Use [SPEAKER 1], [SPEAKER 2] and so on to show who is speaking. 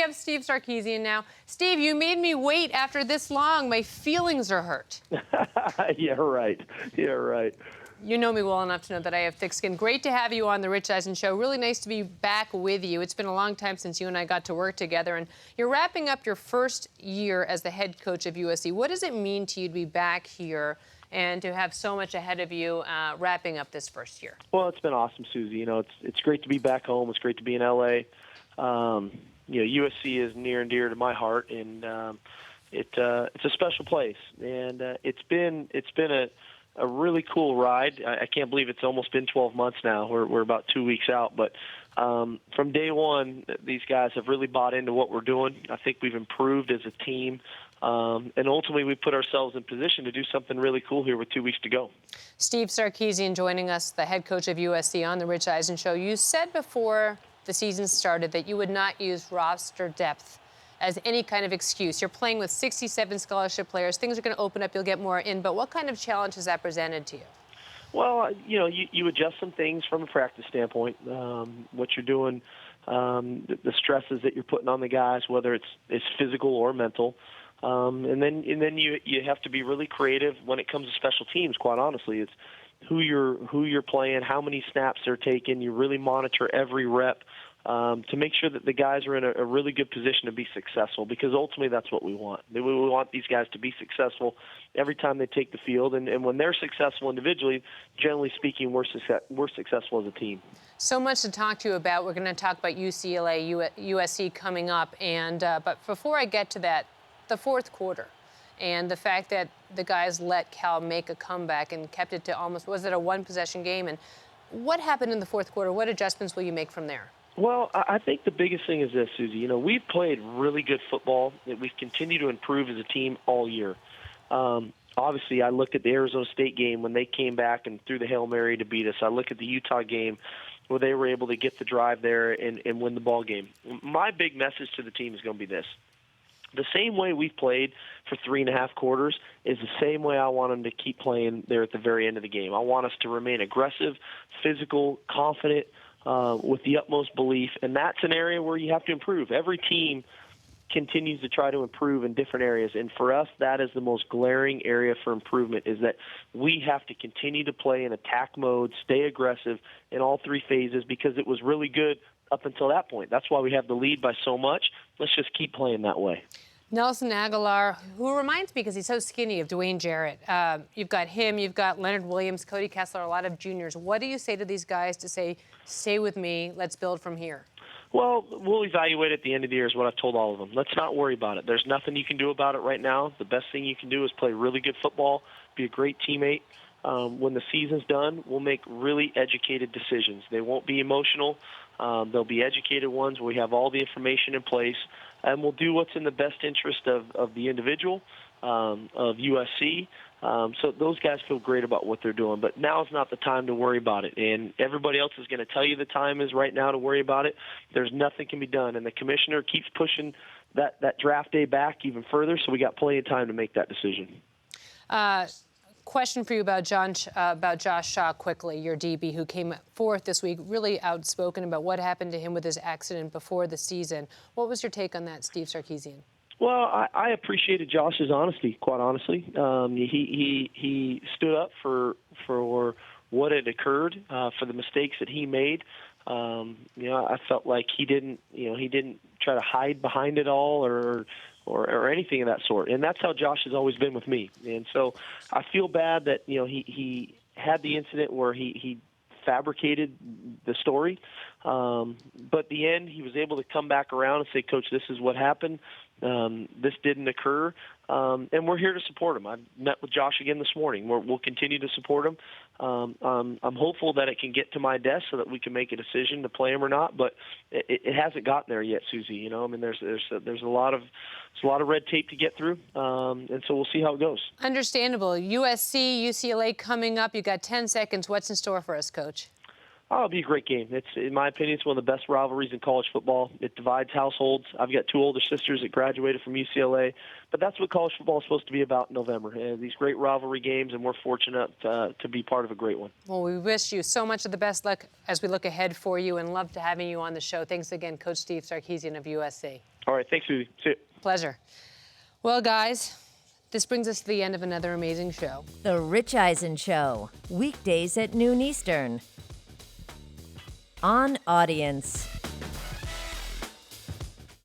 [SPEAKER 1] have Steve Sarkisian now. Steve, you made me wait after this long. My feelings are hurt.
[SPEAKER 2] Yeah, right. Yeah, right.
[SPEAKER 1] You know me well enough to know that I have thick skin. Great to have you on the Rich Eisen Show. Really nice to be back with you. It's been a long time since you and I got to work together, and you're wrapping up your first year as the head coach of USC. What does it mean to you to be back here and to have so much ahead of you wrapping up this first year?
[SPEAKER 2] Well, it's been awesome, Susie. You know, it's great to be back home. It's great to be in LA. USC is near and dear to my heart, and it's a special place. And it's been a really cool ride. I can't believe it's almost been 12 months now. We're about 2 weeks out, but from day one, these guys have really bought into what we're doing. I think we've improved as a team, and ultimately we put ourselves in position to do something really cool here with 2 weeks to go.
[SPEAKER 1] Steve Sarkisian joining us, the head coach of USC on the Rich Eisen Show. You said before the season started that you would not use roster depth as any kind of excuse. You're playing with 67 scholarship players. Things are going to open up. You'll get more in. But what kind of challenge has that presented to you?
[SPEAKER 2] Well, you adjust some things from a practice standpoint. What you're doing, the stresses that you're putting on the guys, whether it's physical or mental. And then you have to be really creative when it comes to special teams. Quite honestly, it's who you're playing, how many snaps they're taking. You really monitor every rep to make sure that the guys are in a really good position to be successful, because ultimately that's what we want. We want these guys to be successful every time they take the field, and when they're successful individually, generally speaking, we're successful as a team.
[SPEAKER 1] So much to talk to you about. We're going to talk about UCLA, USC coming up, and but before I get to that, the fourth quarter and the fact that the guys let Cal make a comeback and kept it to almost, was it a one-possession game? And what happened in the fourth quarter? What adjustments will you make from there?
[SPEAKER 2] Well, I think the biggest thing is this, Susie. We've played really good football that we've continued to improve as a team all year. Obviously, I looked at the Arizona State game when they came back and threw the Hail Mary to beat us. I look at the Utah game where they were able to get the drive there and win the ball game. My big message to the team is going to be this. The same way we've played for 3.5 quarters is the same way I want them to keep playing there at the very end of the game. I want us to remain aggressive, physical, confident, with the utmost belief, and that's an area where you have to improve. Every team continues to try to improve in different areas, and for us, that is the most glaring area for improvement, is that we have to continue to play in attack mode, stay aggressive in all three phases, because it was really good up until that point. That's why we have the lead by so much. Let's just keep playing that way.
[SPEAKER 1] Nelson Aguilar, who reminds me, because he's so skinny, of Dwayne Jarrett. You've got him, you've got Leonard Williams, Cody Kessler, a lot of juniors. What do you say to these guys to say, stay with me, let's build from here?
[SPEAKER 2] Well, we'll evaluate at the end of the year is what I've told all of them. Let's not worry about it. There's nothing you can do about it right now. The best thing you can do is play really good football, be a great teammate. When the season's done, we'll make really educated decisions. They won't be emotional. They'll be educated ones. We have all the information in place, and we'll do what's in the best interest of the individual, of USC. So those guys feel great about what they're doing. But now is not the time to worry about it. And everybody else is going to tell you the time is right now to worry about it. There's nothing can be done. And the commissioner keeps pushing that draft day back even further, so we got plenty of time to make that decision.
[SPEAKER 1] Question for you about Josh Shaw quickly, your DB, who came forth this week, really outspoken about what happened to him with his accident before the season. What was your take on that, Steve Sarkisian?
[SPEAKER 2] Well, I appreciated Josh's honesty, quite honestly. He stood up for what had occurred, for the mistakes that he made. I felt like he didn't try to hide behind it all or anything of that sort. And that's how Josh has always been with me. And so I feel bad that, he had the incident where he fabricated the story. But at the end, he was able to come back around and say, Coach, this is what happened. This didn't occur. And we're here to support him. I met with Josh again this morning. We'll continue to support him. I'm hopeful that it can get to my desk so that we can make a decision to play him or not. But it hasn't gotten there yet, Susie. There's a lot of red tape to get through, and so we'll see how it goes.
[SPEAKER 1] Understandable. USC, UCLA coming up. You got 10 seconds. What's in store for us, Coach?
[SPEAKER 2] Oh, it'll be a great game. It's, in my opinion, it's one of the best rivalries in college football. It divides households. I've got two older sisters that graduated from UCLA, but that's what college football is supposed to be about in November. These great rivalry games, and we're fortunate to be part of a great one.
[SPEAKER 1] Well, we wish you so much of the best luck as we look ahead for you, and love to having you on the show. Thanks again, Coach Steve Sarkisian of USC.
[SPEAKER 2] All right, thanks, Susie. See you.
[SPEAKER 1] Pleasure. Well, guys, this brings us to the end of another amazing show.
[SPEAKER 3] The Rich Eisen Show, weekdays at noon Eastern. On Audience.